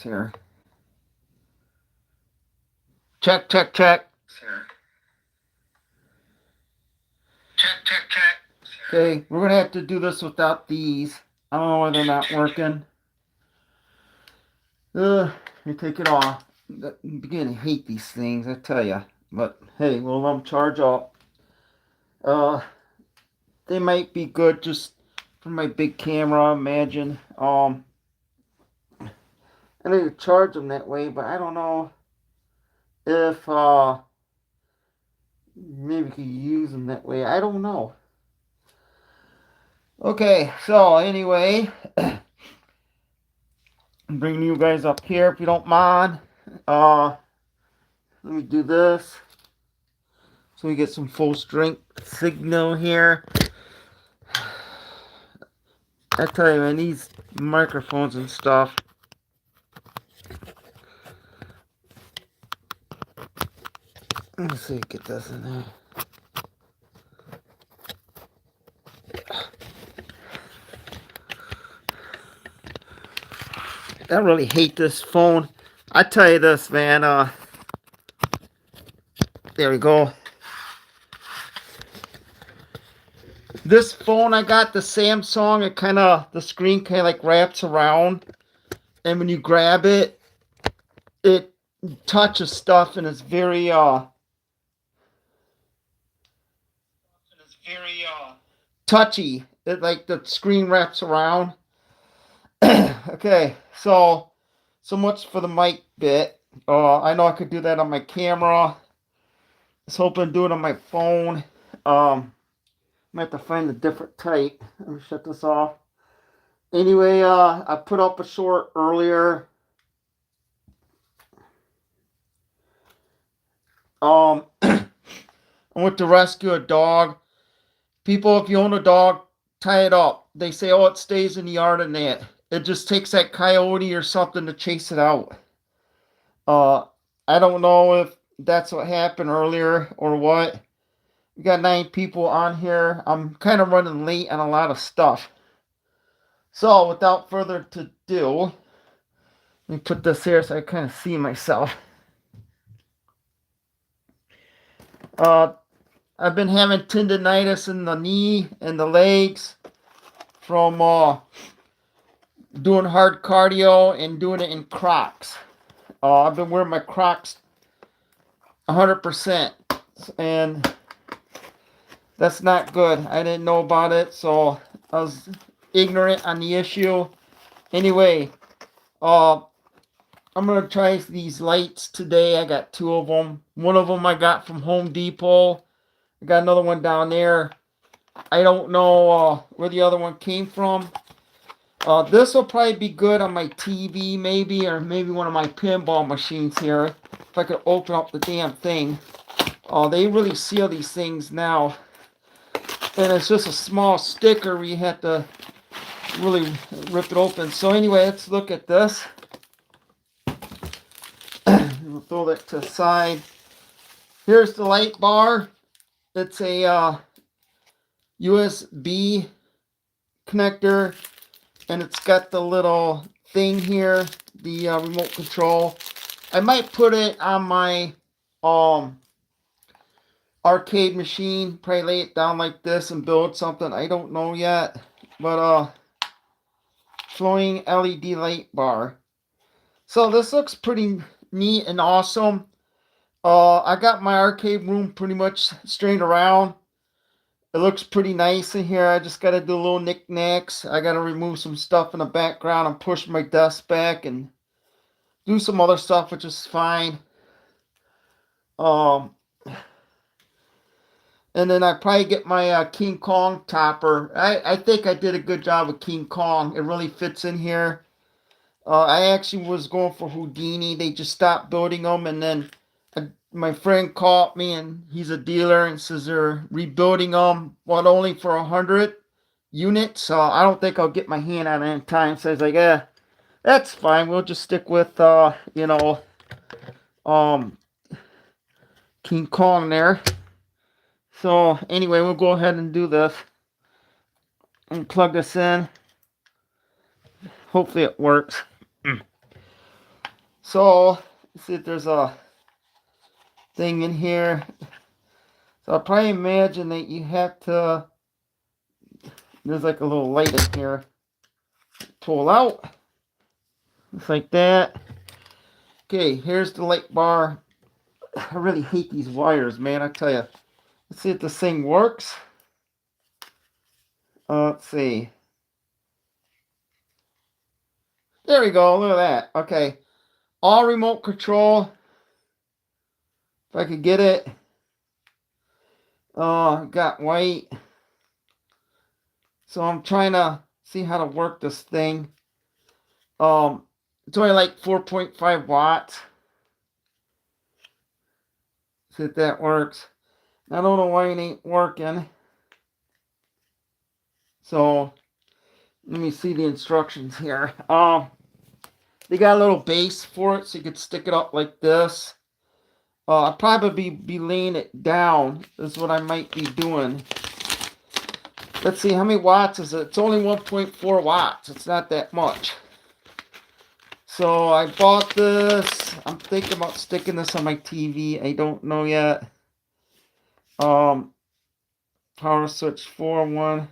here. Check, check, check. Okay, we're gonna have to do this without these. I don't know why they're not working. Let me take it off. I'm beginning to hate these things, I tell ya. But hey, we'll let them charge up. They might be good just for my big camera. Imagine. I need to charge them that way, but I don't know if maybe we could use them that way. I don't know. Okay, so anyway, I'm bringing you guys up here if you don't mind. Let me do this so we get some full strength signal here. I tell you, man, these microphones and stuff. Let me see, get this in there. I really hate this phone. I tell you this, man. There we go. This phone I got, the Samsung, the screen kind of like wraps around. And when you grab it, it touches stuff and it's very, touchy. It like the screen wraps around. Okay, so much for the mic bit. I know I could do that on my camera. I was hoping to do it on my phone. Might have to find a different type. Let me shut this off. Anyway, I put up a short earlier. I went to rescue a dog. People, if you own a dog, tie it up. They say, oh, it stays in the yard and that. It just takes that coyote or something to chase it out. I don't know if that's what happened earlier or what. We got 9 people on here. I'm kind of running late on a lot of stuff. So, without further ado, let me put this here so I kind of see myself. I've been having tendonitis in the knee and the legs from doing hard cardio and doing it in Crocs. I've been wearing my Crocs 100%, and that's not good. I didn't know about it, so I was ignorant on the issue. Anyway, I'm going to try these lights today. I got 2 of them. One of them I got from Home Depot. I got another one down there. I don't know where the other one came from. This will probably be good on my TV maybe, or maybe one of my pinball machines here. If I could open up the damn thing. They really seal these things now. And it's just a small sticker where you have to really rip it open. So anyway, let's look at this. We'll throw that to the side. Here's the light bar. It's a USB connector, and it's got the little thing here, the remote control. I might put it on my arcade machine, probably lay it down like this and build something. I don't know yet, but flowing LED light bar. So this looks pretty neat and awesome. I got my arcade room pretty much straightened around. It looks pretty nice in here. I just got to do little knickknacks. I got to remove some stuff in the background and push my desk back and do some other stuff, which is fine. And then I probably get my King Kong topper. I think I did a good job with King Kong. It really fits in here. I actually was going for Houdini. They just stopped building them, and then my friend called me, and he's a dealer, and says they're rebuilding them, but only for 100 units. So I don't think I'll get my hand on it in time. So I was like, yeah, that's fine. We'll just stick with King Kong there. So anyway, we'll go ahead and do this and plug this in. Hopefully it works. So, let's see if there's a thing in here. So, I'll probably imagine that you have to, there's like a little light in here. Pull out. Just like that. Okay, here's the light bar. I really hate these wires, man, I tell you. Let's see if this thing works. Let's see. There we go, look at that. Okay, all remote control. If I could get it. Got white. So I'm trying to see how to work this thing. It's only like 4.5 watts. See if that works. I don't know why it ain't working. So let me see the instructions here. They got a little base for it, so you could stick it up like this. I'll probably be laying it down. Is what I might be doing. Let's see, how many watts is it? It's only 1.4 watts. It's not that much. So I bought this. I'm thinking about sticking this on my TV. I don't know yet. Power switch 4-1.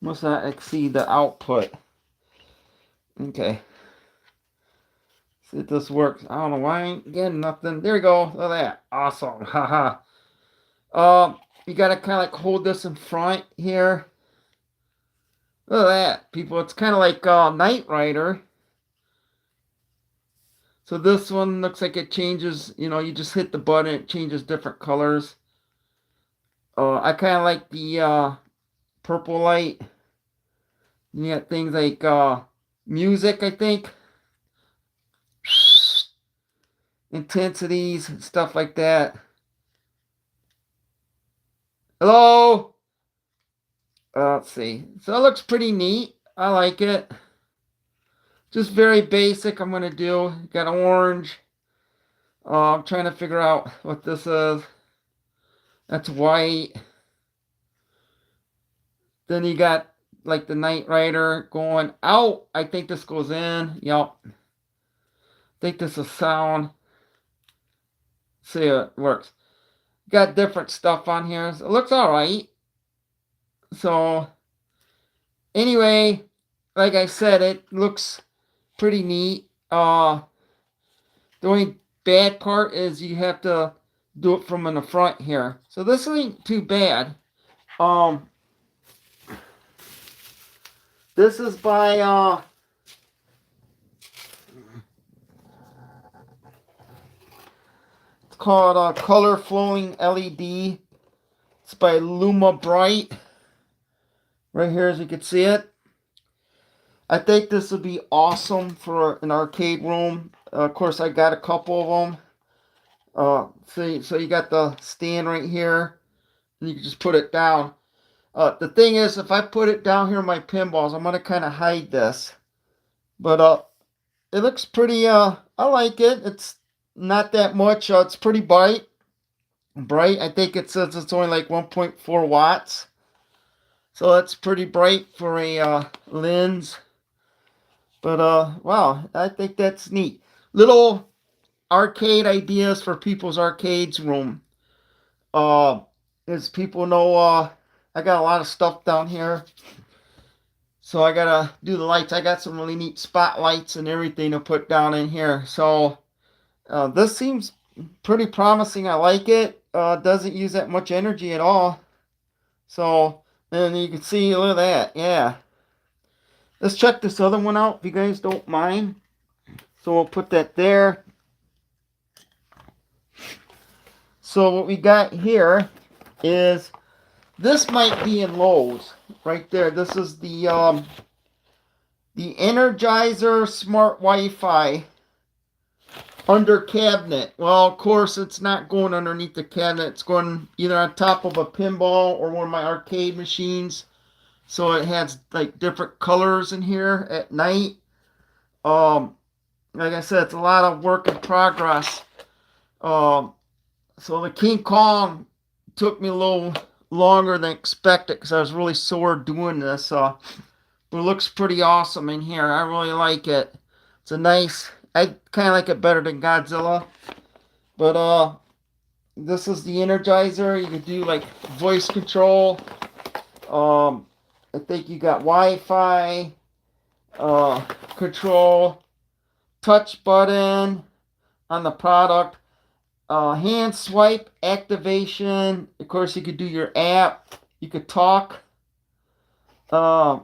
Must not exceed the output. Okay. See if this works. I don't know why I ain't getting nothing. There we go. Look at that. Awesome. Haha. You gotta kind of like hold this in front here. Look at that, people. It's kind of like Knight Rider. So this one looks like it changes. You know, you just hit the button, it changes different colors. I kind of like the purple light. You got things like music, I think. Intensities, stuff like that. Hello? Let's see. So it looks pretty neat. I like it. Just very basic I'm going to do. Got orange. I'm trying to figure out what this is. That's white. Then you got like the Knight Rider going out. I think this goes in. Yep. I think this is sound. See how it works. Got different stuff on here. So it looks alright. So anyway, like I said, it looks pretty neat. The only bad part is you have to do it from in the front here. So this ain't too bad. This is by it's called Color Flowing LED. It's by Luma Bright. Right here, as you can see it. I think this would be awesome for an arcade room. Of course, I got a couple of them. So you got the stand right here, and you can just put it down. The thing is, if I put it down here in my pinballs, I'm gonna kind of hide this. But it looks pretty. I like it. It's not that much. It's pretty bright. I think it says it's only like 1.4 watts. So that's pretty bright for a lens. But wow, I think that's neat. Little arcade ideas for people's arcades room. As people know, I got a lot of stuff down here. So I gotta do the lights. I got some really neat spotlights and everything to put down in here. So this seems pretty promising. I like it. Doesn't use that much energy at all. So, and you can see, look at that. Yeah. Let's check this other one out if you guys don't mind. So we'll put that there. So what we got here is, this might be in Lowe's right there. This is the Energizer Smart Wi-Fi under cabinet. Well, of course, it's not going underneath the cabinet. It's going either on top of a pinball or one of my arcade machines. so it has like different colors in here at night. Um, like I said, it's a lot of work in progress. Um, so the King Kong took me a little longer than expected because I was really sore doing this. But it looks pretty awesome in here. I really like it. It's a nice. I kind of like it better than Godzilla. But this is the Energizer. You can do like voice control. I think you got Wi-Fi, control, touch button on the product, hand swipe activation. Of course, you could do your app. You could talk. I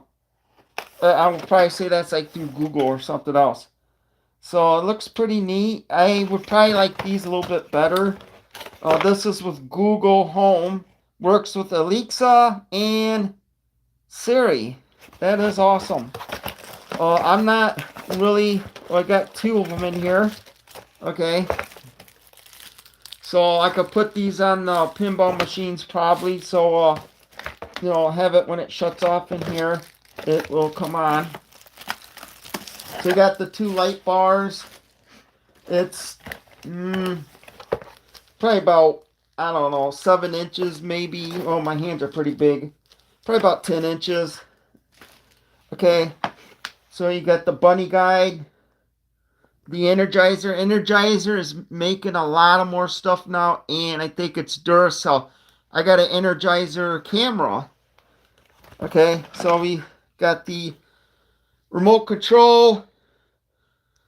would probably say that's like through Google or something else. So it looks pretty neat. I would probably like these a little bit better. This is with Google Home. Works with Alexa and Siri. That is awesome. I'm not really. Well, I got two of them in here. Okay. So I could put these on pinball machines probably. So have it when it shuts off in here. It will come on. So you got the two light bars. It's probably about, I don't know, 7 inches maybe. Oh, my hands are pretty big. Probably about 10 inches. Okay, so you got the bunny guide, the Energizer. Energizer is making a lot of more stuff now, and I think it's Duracell. I got an Energizer camera. Okay, so we got the remote control,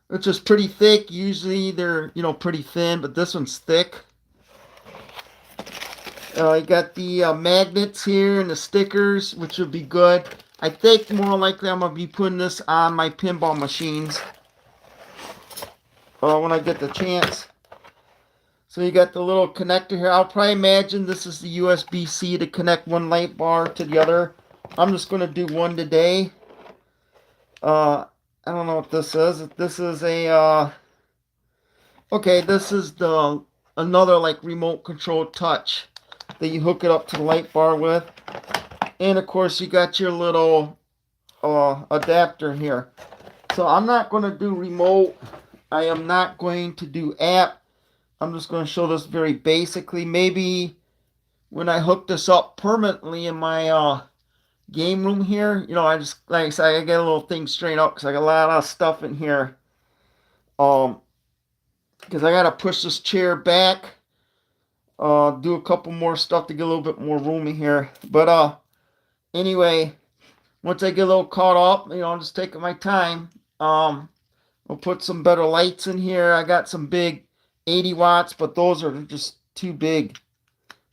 which is pretty thick. Usually they're, pretty thin, but this one's thick. You got the magnets here and the stickers, which would be good. I think more likely I'm going to be putting this on my pinball machines when I get the chance. So you got the little connector here. I'll probably imagine this is the USB-C to connect one light bar to the other. I'm just going to do one today. I don't know what this is. This is a... okay, this is the another like remote control touch that you hook it up to the light bar with. And of course you got your little adapter here. So I'm not going to do remote. I am not going to do app. I'm just going to show this very basically. Maybe when I hook this up permanently in my game room here, I just, like I said, I get a little thing straightened up because I got a lot of stuff in here. Because I got to push this chair back. Do a couple more stuff to get a little bit more room in here. But anyway, once I get a little caught up, I'm just taking my time. We'll put some better lights in here. I got some big 80 watts, but those are just too big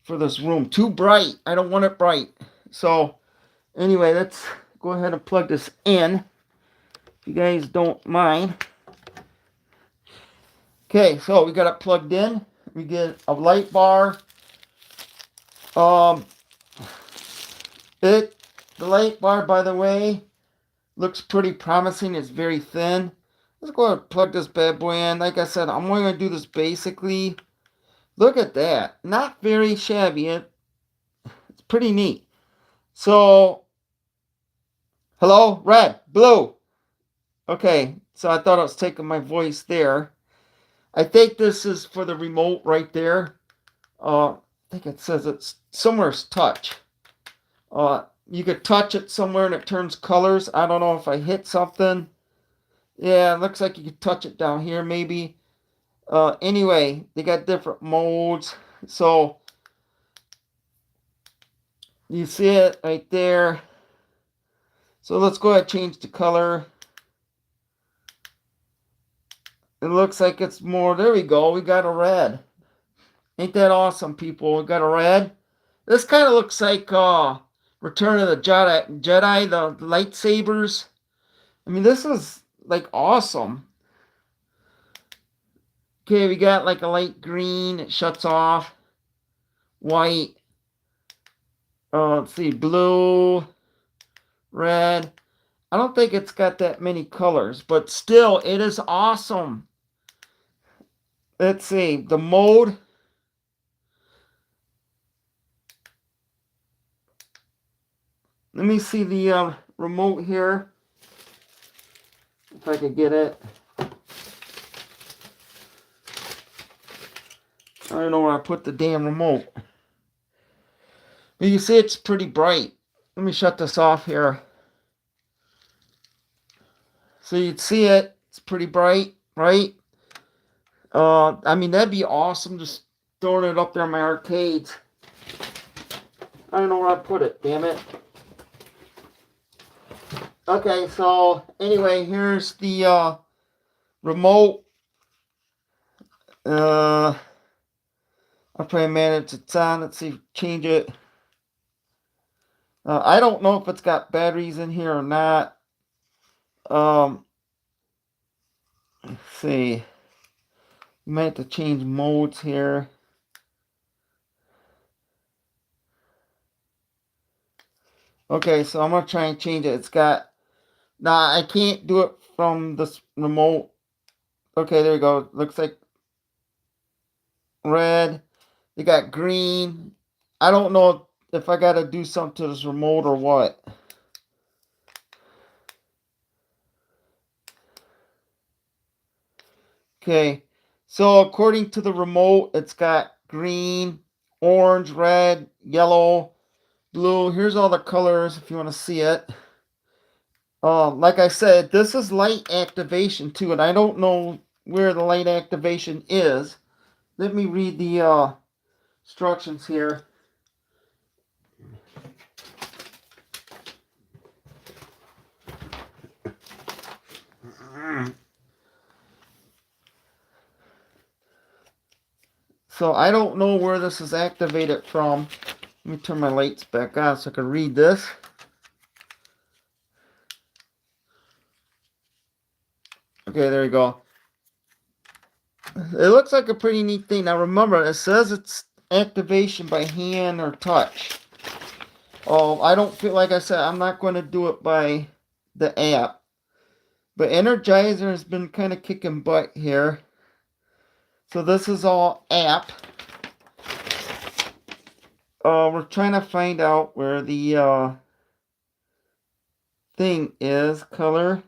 for this room. Too bright. I don't want it bright. So anyway, let's go ahead and plug this in, if you guys don't mind. Okay, so we got it plugged in. We get a light bar. The light bar, by the way, looks pretty promising. It's very thin. Let's go ahead and plug this bad boy in. Like I said, I'm only going to do this basically. Look at that. Not very shabby. It's pretty neat. So, hello? Red, blue. Okay, so I thought I was taking my voice there. I think this is for the remote right there. I think it says it's somewhere's touch. You could touch it somewhere and it turns colors. I don't know if I hit something. Yeah, it looks like you could touch it down here maybe. Anyway, they got different modes. So, you see it right there. So let's go ahead and change the color. It looks like it's more, there we go, we got a red. Ain't that awesome, people? We got a red. This kind of looks like Return of the Jedi, the lightsabers. I mean, this is like awesome. Okay, we got like a light green. It shuts off. White. Let's see, blue, red. I don't think it's got that many colors, but still, it is awesome. Let's see, the mode. let me see the remote here. If I could get it. I don't know where I put the damn remote. But you see it's pretty bright. Let me shut this off here. So you'd see it. It's pretty bright, right? I mean, that'd be awesome just throwing it up there in my arcades. I don't know where I put it, damn it. Okay, so anyway, here's the remote. I'll probably manage it's on. Let's see, change it. I don't know if it's got batteries in here or not. Let's see. You might have to change modes here. Okay, so I'm gonna try and change it. It's got. Nah, I can't do it from this remote. Okay, there we go. Looks like red. You got green. I don't know if I gotta do something to this remote or what. Okay, so according to the remote, it's got green, orange, red, yellow, blue. Here's all the colors if you want to see it. Like I said, this is light activation too, and I don't know where the light activation is. Let me read the instructions here. So I don't know where this is activated from. Let me turn my lights back on so I can read this. Okay, there you go. It looks like a pretty neat thing. Now remember, it says it's activation by hand or touch. Oh, I don't feel, like I said, I'm not going to do it by the app. But Energizer has been kind of kicking butt here. So this is all app. We're trying to find out where the thing is. Color.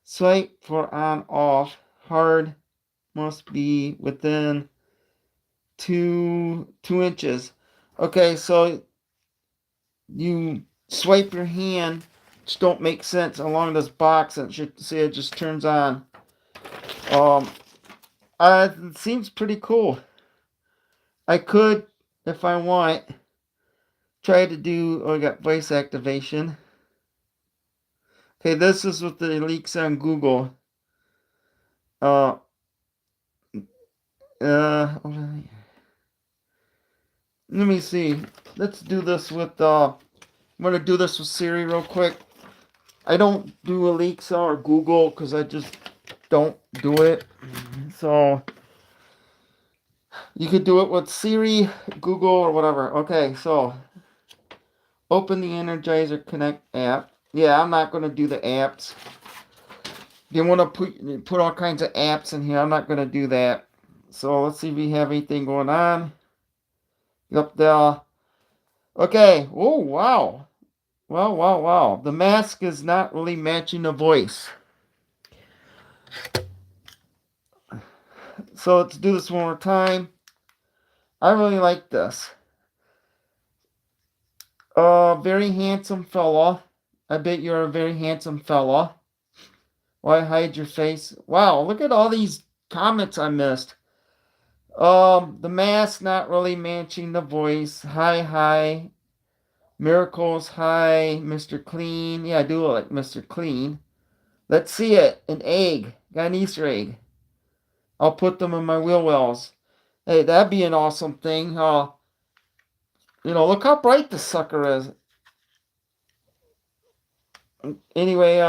Swipe for on off. Hard must be within 2 inches. Okay, so you swipe your hand, which don't make sense along this box, and you see it just turns on. It seems pretty cool. I could, if I want, try to do. Oh, I got voice activation. Okay, this is what the leaks on Google. Let me see. Let's do this with I'm gonna do this with Siri real quick. I don't do Alexa or Google because I just don't do it. So you could do it with Siri, Google, or whatever. Okay, so open the Energizer Connect app. Yeah, I'm not gonna do the apps. You want to put all kinds of apps in here. I'm not gonna do that. So let's see if we have anything going on. Yep, there. Okay. Oh, wow. Wow, wow, wow. The mask is not really matching the voice. So let's do this one more time. I really like this. Very handsome fella. I bet you're a very handsome fella. Why hide your face? Wow, look at all these comments I missed. The mask not really matching the voice. Hi, hi. Miracles, hi. Mr. Clean. Yeah, I do like Mr. Clean. Let's see it. An egg. Got an Easter egg. I'll put them in my wheel wells. Hey, that'd be an awesome thing. Look how bright this sucker is. Anyway,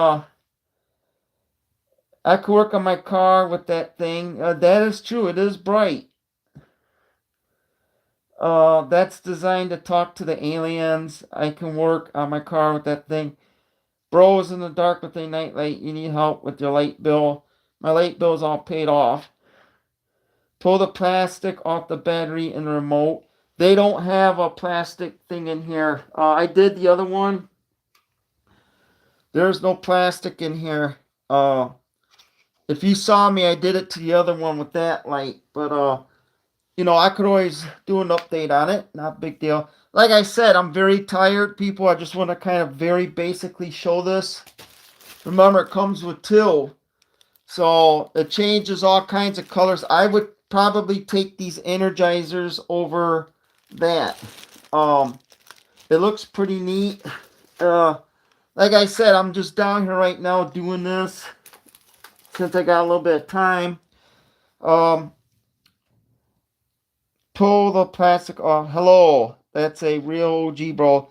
I could work on my car with that thing. That is true. It is bright. That's designed to talk to the aliens. I can work on my car with that thing. Bros in the dark with a nightlight. You need help with your light bill. My light bill's all paid off. Pull the plastic off the battery and the remote. they don't have a plastic thing in here. I did the other one. There's no plastic in here. If you saw me, I did it to the other one with that light. But, you know, I could always do an update on it. Not a big deal. Like I said, I'm very tired, people. I just want to kind of very basically show this. Remember, it comes with two. So it changes all kinds of colors. I would probably take these energizers over that. It looks pretty neat. Like I said, I'm just down here right now doing this since I got a little bit of time. Pull the plastic off. Hello, that's a real OG, bro.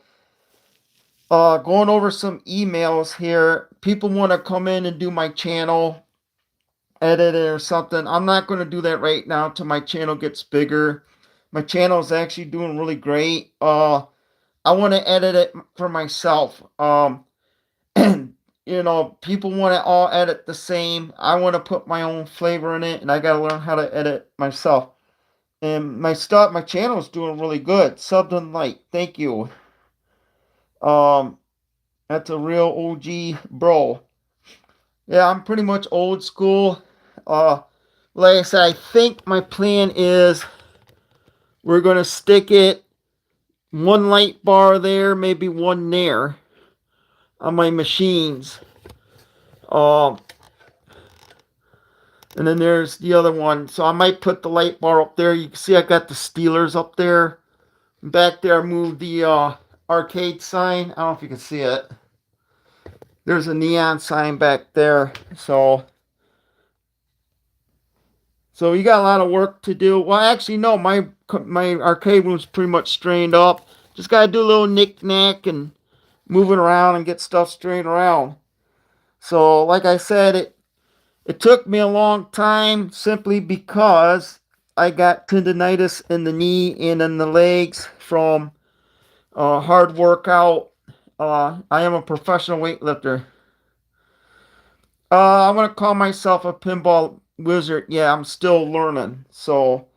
Going over some emails here. People want to come in and do my channel, edit it or something. I'm not going to do that right now till my channel gets bigger. My channel is actually doing really great. I want to edit it for myself. You know, people want to all edit the same. I want to put my own flavor in it, and I got to learn how to edit myself. And my channel is doing really good. Subbed and like, thank you. That's a real OG bro. Yeah, I'm pretty much old school. Like I said, I think my plan is we're gonna stick it one light bar there, maybe one there on my machines. And then there's the other one. So I might put the light bar up there. You can see I got the Steelers up there. Back there, I moved the arcade sign. I don't know if you can see it. There's a neon sign back there. So you got a lot of work to do. Well, actually, no. My arcade room's pretty much straightened up. Just got to do a little knick-knack and moving around and get stuff straightened around. So, like I said, it took me a long time simply because I got tendonitis in the knee and in the legs from hard workout. I am a professional weightlifter. I'm going to call myself a pinball wizard. Yeah, I'm still learning. So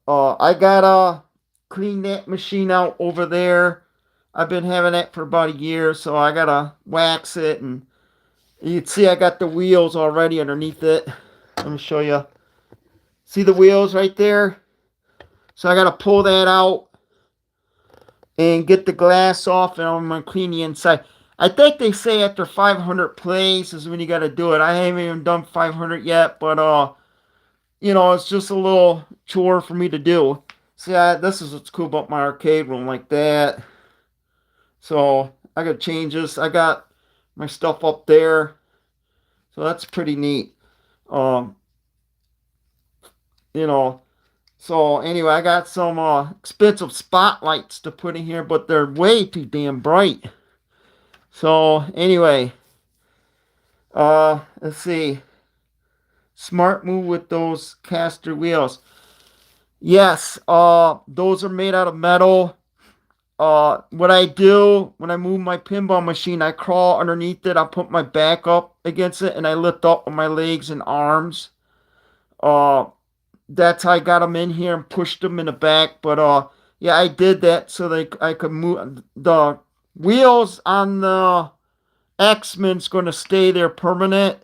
I got to clean that machine out over there. I've been having that for about a year, so I got to wax it. And you can see I got the wheels already underneath it. Let me show you. See the wheels right there? So I got to pull that out and get the glass off, and I'm going to clean the inside. I think they say after 500 plays is when you got to do it. I haven't even done 500 yet, but you know, it's just a little chore for me to do. See, this is what's cool about my arcade room, like that. So I got to change this. I got my stuff up there, so that's pretty neat. You know, so anyway, I got some expensive spotlights to put in here, but they're way too damn bright. So anyway, let's see. Smart move with those caster wheels. Yes, those are made out of metal. What I do when I move my pinball machine, I crawl underneath it. I put my back up against it, and I lift up with my legs and arms. That's how I got them in here and pushed them in the back. But yeah, I did that so I could move the wheels on the X-Men's going to stay there permanent.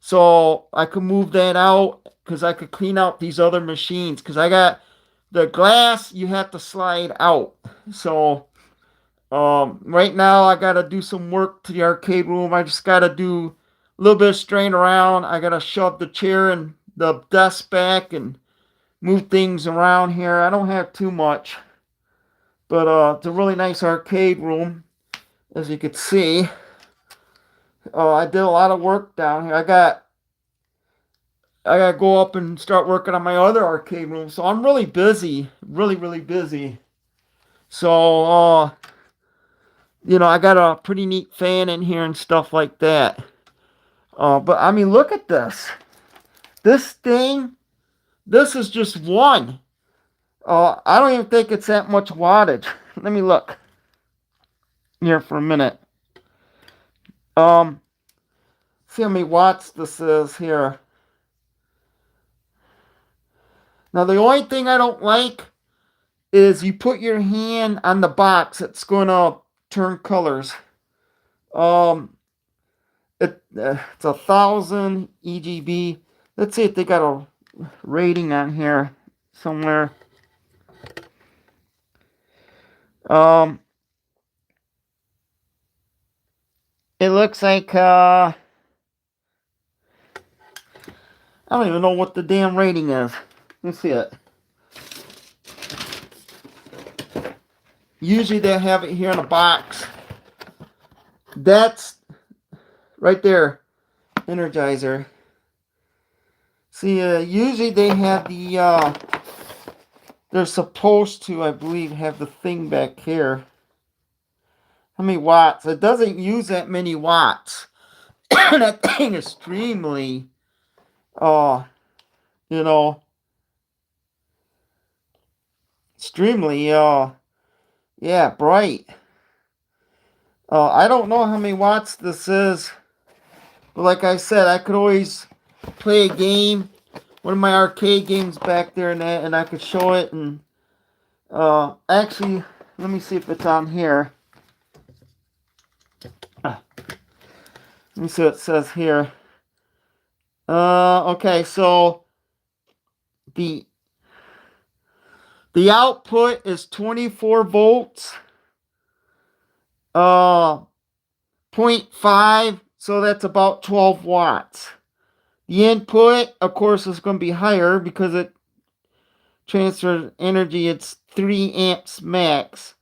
So I could move that out because I could clean out these other machines. Because I got the glass, you have to slide out. So right now I got to do some work to the arcade room. I just got to do a little bit of strain around. I got to shove the chair and the desk back and move things around here. I don't have too much. But it's a really nice arcade room, as you can see. I did a lot of work down here. I got to go up and start working on my other arcade room. So I'm really busy. Really, really busy. So, you know, I got a pretty neat fan in here and stuff like that. But, I mean, look at this. This thing, this is just one. I don't even think it's that much wattage. Let me look here for a minute. See how many watts this is here. Now, the only thing I don't like is you put your hand on the box. It's going to turn colors. It's 1,000 EGB. Let's see if they got a rating on here somewhere. It looks like I don't even know what the damn rating is. Let's see it. Usually they have it here in a box. That's right there, Energizer. See, usually they have the, they're supposed to, I believe, have the thing back here. How many watts? It doesn't use that many watts. That thing is extremely, you know, extremely, yeah, bright. I don't know how many watts this is, but like I said, I could always play a game, one of my arcade games back there, and I could show it. And actually, let me see if it's on here. Let me see what it says here. Okay, so the output is 24 volts. 0.5, so that's about 12 watts. The input, of course, is going to be higher because it transfers energy. It's 3 amps max.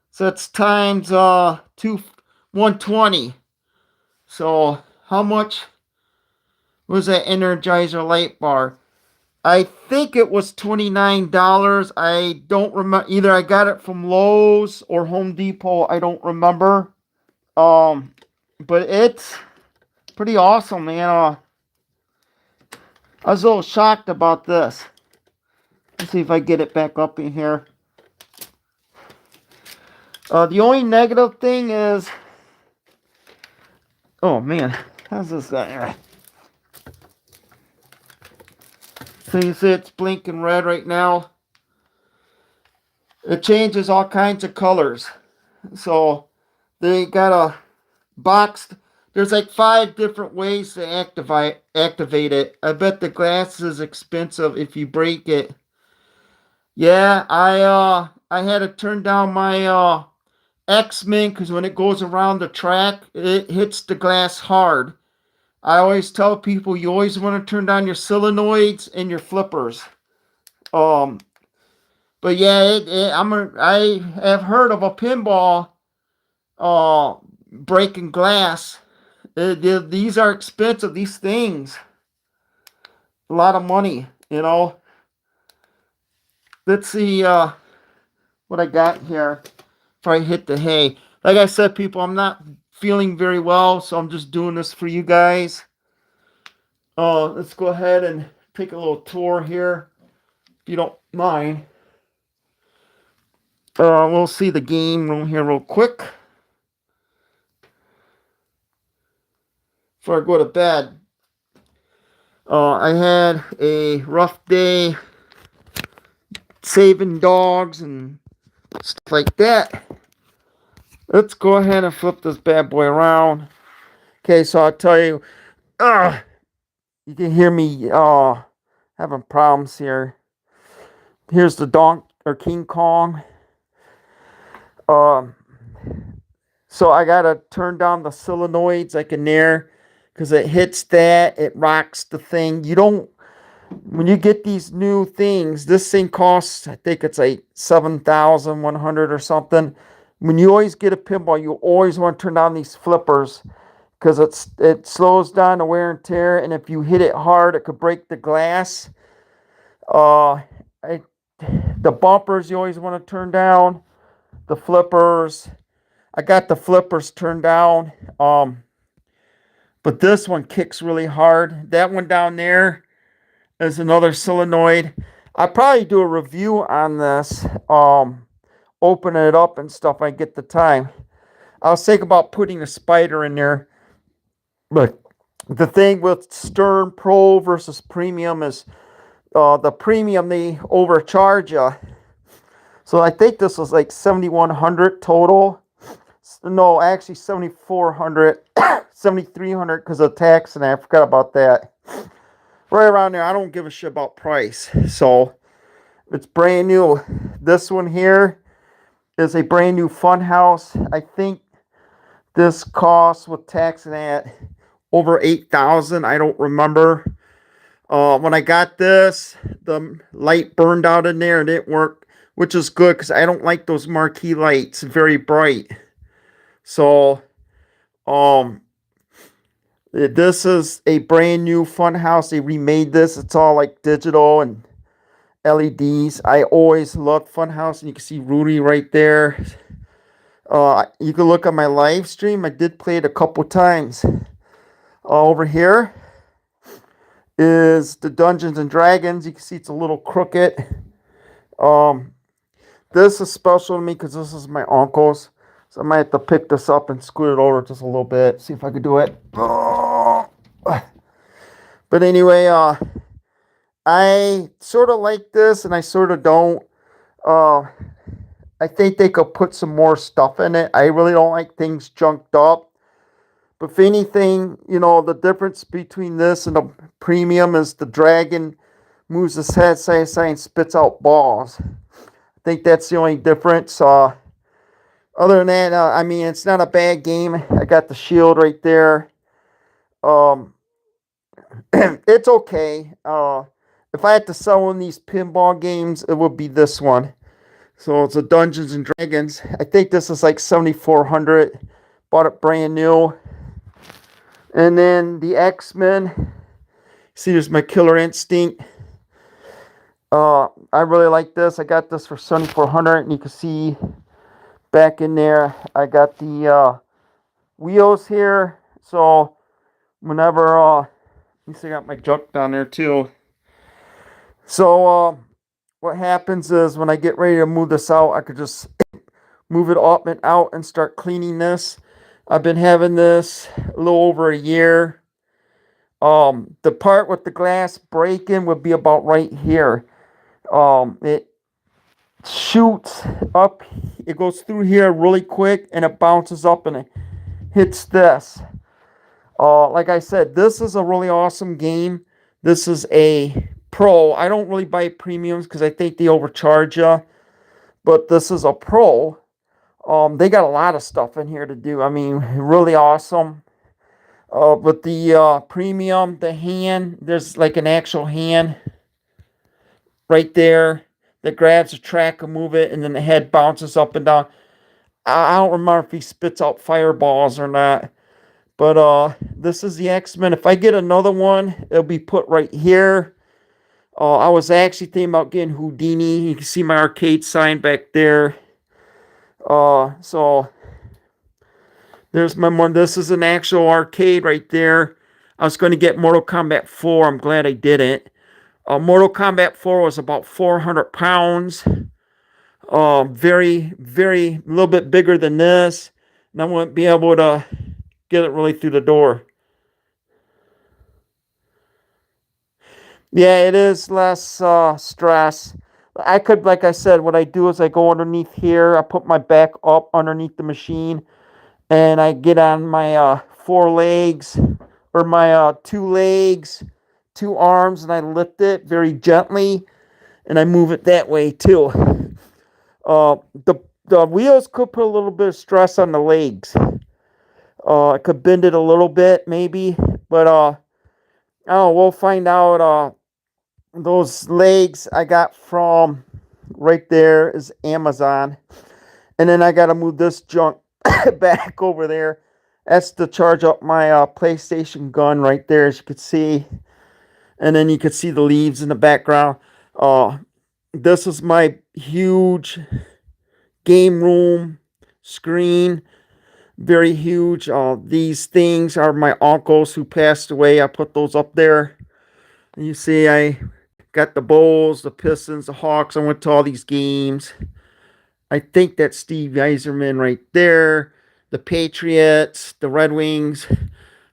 So it's times 120. So how much was that Energizer light bar? I think it was $29. I don't remember. Either I got it from Lowe's or Home Depot. I don't remember. But it's pretty awesome, man. I was a little shocked about this. Let's see if I get it back up in here. The only negative thing is, oh man, how's this guy? So you see it's blinking red right now. It changes all kinds of colors. So they got a box. There's like 5 different ways to activate it. I bet the glass is expensive if you break it. Yeah, I had to turn down my X-Men because when it goes around the track, it hits the glass hard. I always tell people you always want to turn down your solenoids and your flippers. But yeah, I have heard of a pinball breaking glass. These are expensive. These things, a lot of money. Let's see what I got here before I hit the hay. Like I said, people, I'm not feeling very well, so I'm just doing this for you guys. Let's go ahead and take a little tour here, if you don't mind. We'll see the game room here real quick before I go to bed. I had a rough day saving dogs and stuff like that. Let's go ahead and flip this bad boy around. Okay, so I'll tell you, you can hear me having problems here. Here's the King Kong. So I gotta turn down the solenoids like in there, because it hits that, it rocks the thing. When you get these new things, this thing costs, I think it's like $7,100 or something. When you always get a pinball, you always want to turn down these flippers, because it slows down the wear and tear, and if you hit it hard, it could break the glass. The bumpers you always want to turn down. The flippers, I got the flippers turned down. But this one kicks really hard. That one down there is another solenoid. I'll probably do a review on this, open it up and stuff when I get the time. I was thinking about putting a spider in there. But the thing with Stern Pro versus Premium is the Premium, they overcharge you. So I think this was like 7,100 total. No, actually 7,400, 7,300 because of tax, and I forgot about that. Right around there. I don't give a shit about price. So it's brand new. This one here is a brand new Funhouse. I think this costs with tax and that over 8,000. I don't remember. When I got this, the light burned out in there and it didn't work, which is good because I don't like those marquee lights, very bright. So, this is a brand new Funhouse. They remade this. It's all like digital and LEDs. I always loved Funhouse, and you can see Rudy right there. You can look at my live stream. I did play it a couple times. Over here is the Dungeons and Dragons. You can see it's a little crooked. This is special to me because this is my uncle's. So I might have to pick this up and scoot it over just a little bit. See if I can do it. But anyway, I sort of like this and I sort of don't. I think they could put some more stuff in it. I really don't like things junked up. But if anything, you know, the difference between this and the premium is the dragon moves his head side to side and spits out balls. I think that's the only difference. Other than that, I mean, it's not a bad game. I got the shield right there. It's okay. If I had to sell one of these pinball games, it would be this one. So it's a Dungeons and Dragons. I think this is like 7,400. Bought it brand new. And then the X-Men. See, there's my Killer Instinct. I really like this. I got this for 7,400, and you can see back in there, I got the wheels here. So whenever, let me see, I got my junk down there too. So what happens is when I get ready to move this out, I could just move it up and out and start cleaning this. I've been having this a little over a year. The part with the glass breaking would be about right here. It shoots up, it goes through here really quick, and it bounces up and it hits this. Like I said, this is a really awesome game. This is a pro. I don't really buy premiums because I think they overcharge you, but this is a pro. They got a lot of stuff in here to do. I mean, really awesome. With the premium, the hand, there's like an actual hand right there that grabs the track and move it, and then the head bounces up and down. I don't remember if he spits out fireballs or not. But this is the X-Men. If I get another one, it'll be put right here. I was actually thinking about getting Houdini. You can see my arcade sign back there. So there's my one. This is an actual arcade right there. I was going to get Mortal Kombat 4. I'm glad I didn't. Mortal Kombat 4 was about 400 pounds. Very, very, a little bit bigger than this. And I wouldn't be able to get it really through the door. Yeah, it is less stress. I could, like I said, what I do is I go underneath here. I put my back up underneath the machine. And I get on my 4 legs, or my 2 legs, 2 arms, and I lift it very gently. And I move it that way too. The wheels could put a little bit of stress on the legs. I could bend it a little bit, maybe. But, I don't know, we'll find out. Those legs I got from right there is Amazon. And then I got to move this junk back over there. That's to charge up my PlayStation gun right there, as you can see. And then you can see the leaves in the background. This is my huge game room screen. Very huge. These things are my uncle's who passed away. I put those up there. And you see I got the Bulls, the Pistons, the Hawks. I went to all these games. I think that's Steve Yzerman right there. The Patriots, the Red Wings.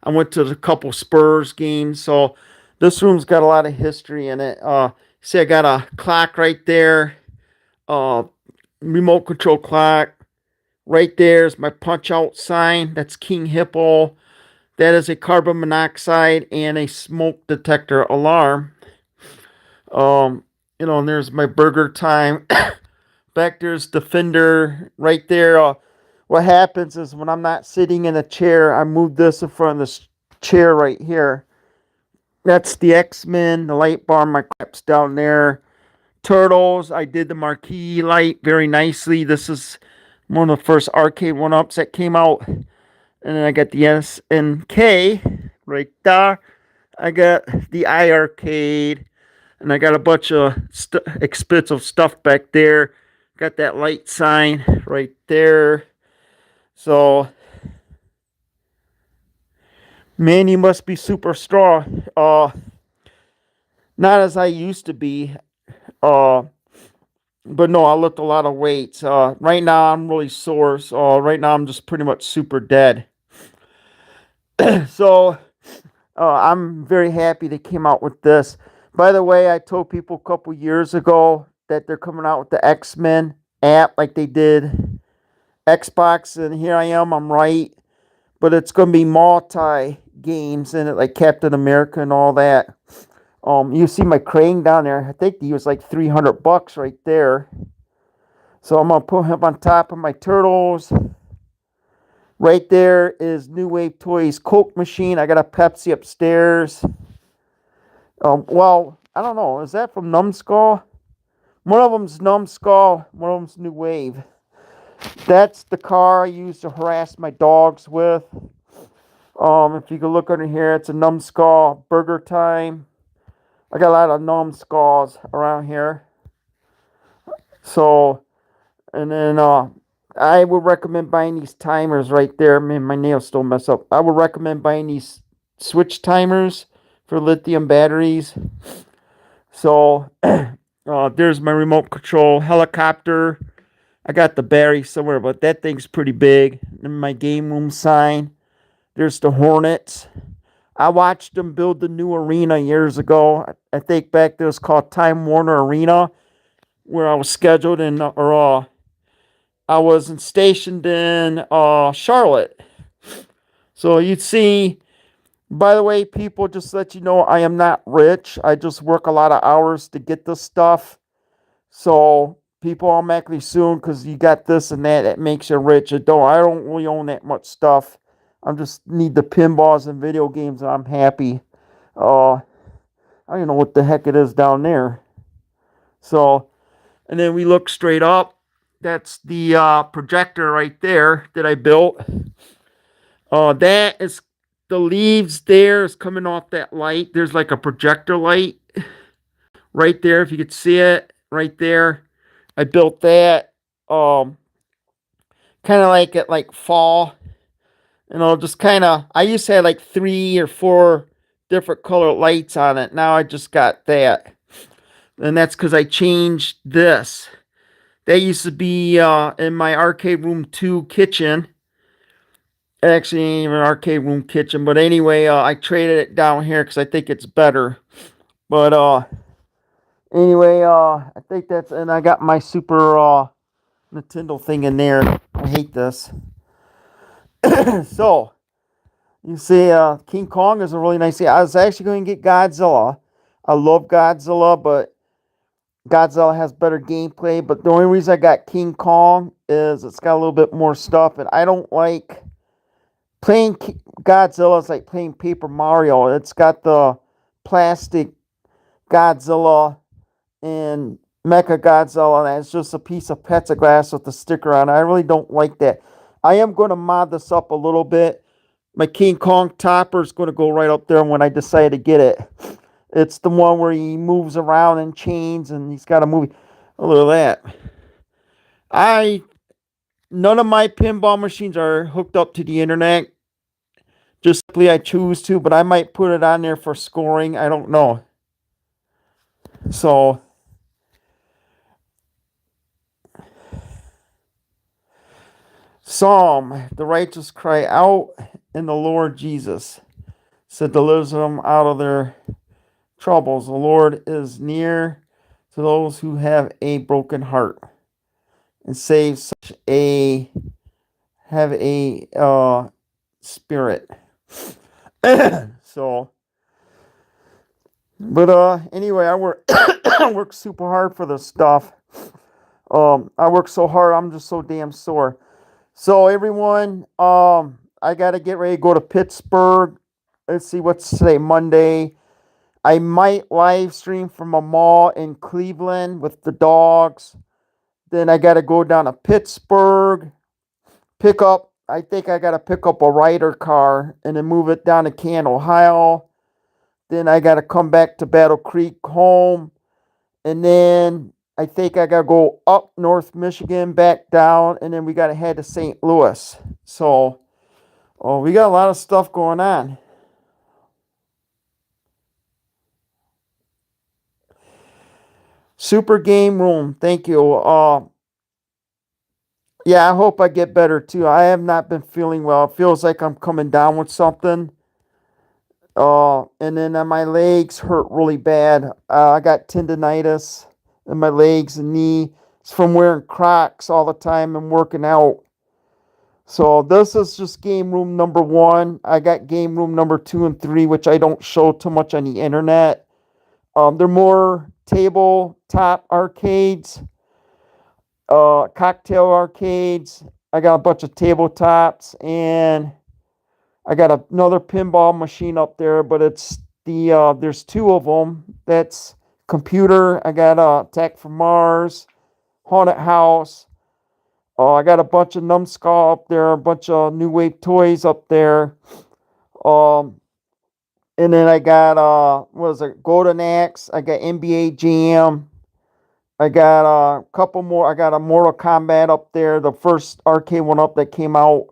I went to a couple Spurs games. So this room's got a lot of history in it. See, I got a clock right there. remote control clock. Right there is my punch out sign. That's King Hippo. That is a carbon monoxide and a smoke detector alarm. And there's my burger time. Back there's Defender right there. What happens is when I'm not sitting in a chair, I move this in front of this chair right here. That's the X-Men, the light bar, my crap's down there. Turtles, I did the marquee light very nicely. This is one of the first arcade one-ups that came out. And then I got the S and K right there. I got the iArcade. And I got a bunch of expensive stuff back there. Got that light sign right there. So, man, you must be super strong. Not as I used to be. But no, I lift a lot of weights. Right now I'm really sore. So right now I'm just pretty much super dead. So I'm very happy they came out with this. By the way, I told people a couple years ago that they're coming out with the X-Men app like they did Xbox, and here I am, I'm right. But it's going to be multi games in it, like Captain America and all that. You see my crane down there. I think he was like $300 right there. So I'm going to put him on top of my turtles. Right there is New Wave Toys Coke machine. I got a Pepsi upstairs. Well, I don't know. Is that from Numbskull? One of them's Numbskull. One of them's New Wave. That's the car I use to harass my dogs with. If you can look under here, it's a Numbskull Burger Time. I got a lot of Numbskulls around here. So, and then I would recommend buying these timers right there. Man, my nails still mess up. I would recommend buying these switch timers for lithium batteries. So, there's my remote control helicopter. I got the battery somewhere, but that thing's pretty big. And my game room sign. There's the Hornets. I watched them build the new arena years ago. I think back there was called Time Warner Arena, where I was scheduled in, or I was stationed in Charlotte. So you'd see. By the way, people, just to let you know, I am not rich. I just work a lot of hours to get this stuff. So people automatically assume because you got this and that, it makes you rich. I don't really own that much stuff. I just need the pinballs and video games, and I'm happy. I don't know what the heck it is down there. So, and then we look straight up. That's the projector right there that I built. That is the leaves there is coming off that light. There's like a projector light right there. If you could see it right there. I built that. Kind of like at like fall. Just kind of, I used to have like 3 or 4 different color lights on it. Now I just got that. And that's because I changed this. That used to be in my arcade room 2 kitchen. Actually, ain't even an arcade room kitchen. But anyway, I traded it down here because I think it's better. But anyway, I think that's, and I got my Super Nintendo thing in there. I hate this. So, you see, King Kong is a really nice thing. I was actually going to get Godzilla. I love Godzilla, but Godzilla has better gameplay. But the only reason I got King Kong is it's got a little bit more stuff. And I don't like playing Godzilla. It's like playing Paper Mario. It's got the plastic Godzilla and Mecha Godzilla. And it's just a piece of plexiglass with a sticker on it. I really don't like that. I am going to mod this up a little bit. My King Kong topper is going to go right up there when I decide to get it. It's the one where he moves around in chains and he's got a movie. Oh, look at that. None of my pinball machines are hooked up to the internet. Just simply I choose to, but I might put it on there for scoring. I don't know. So, Psalm, the righteous cry out, and the Lord Jesus said delivers them out of their troubles. The Lord is near to those who have a broken heart. and save such a have a spirit. So, but anyway, I work I work super hard for this stuff. I work so hard, I'm just so damn sore. So everyone, I gotta get ready to go to Pittsburgh. Let's see, what's today, Monday. I might live stream from a mall in Cleveland with the dogs. Then I gotta go down to Pittsburgh, I think I gotta pick up a Ryder car and then move it down to Canton, Ohio. Then I gotta come back to Battle Creek home. And then I think I gotta go up North Michigan, back down, and then we gotta head to St. Louis. So, we got a lot of stuff going on. Super game room, thank you. Yeah, I hope I get better too. I have not been feeling well. It feels like I'm coming down with something. And then my legs hurt really bad. I got tendonitis in my legs and knee. It's from wearing Crocs all the time and working out. So this is just game room number 1. I got game room number 2 and 3, which I don't show too much on the internet. They're more tabletop arcades, cocktail arcades. I got a bunch of tabletops, and I got another pinball machine up there, but it's there's 2 of them. That's computer. I got Attack from Mars, Haunted House. I got a bunch of numbskull up there, a bunch of new wave toys up there. And then I got Golden Axe. I got NBA Jam. I got a couple more. I got a Mortal Kombat up there, the first arcade one up that came out.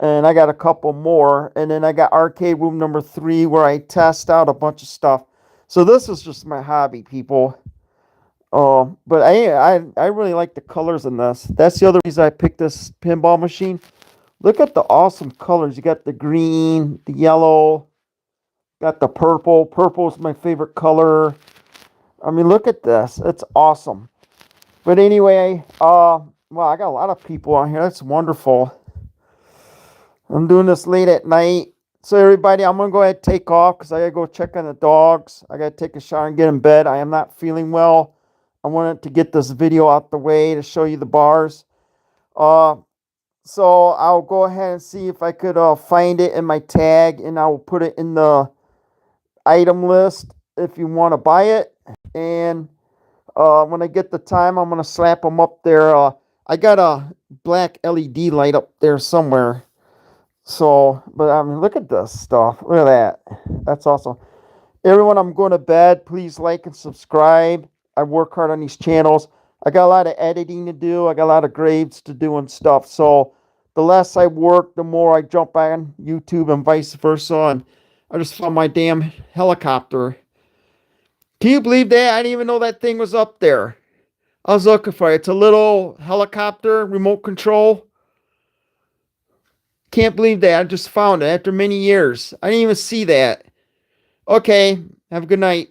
And I got a couple more. And then I got arcade room number 3 where I test out a bunch of stuff. So this is just my hobby, people. But I really like the colors in this. That's the other reason I picked this pinball machine. Look at the awesome colors. You got the green, the yellow, got the purple. Purple is my favorite color. I mean, look at this. It's awesome. But anyway, well, I got a lot of people on here. That's wonderful. I'm doing this late at night. So everybody, I'm going to go ahead and take off because I got to go check on the dogs. I got to take a shower and get in bed. I am not feeling well. I wanted to get this video out the way to show you the bars. So I'll go ahead and see if I could find it in my tag, and I will put it in the item list if you want to buy it. And when I get the time, I'm going to slap them up there. I got a black LED light up there somewhere. So, but I mean, look at this stuff. Look at that. That's awesome. Everyone, I'm going to bed. Please like and subscribe. I work hard on these channels. I got a lot of editing to do. I got a lot of grades to do and stuff. So the less I work, the more I jump on YouTube and vice versa. And I just found my damn helicopter. Can you believe that? I didn't even know that thing was up there. I was looking for it. It's a little helicopter, remote control. Can't believe that. I just found it after many years. I didn't even see that. Okay. Have a good night.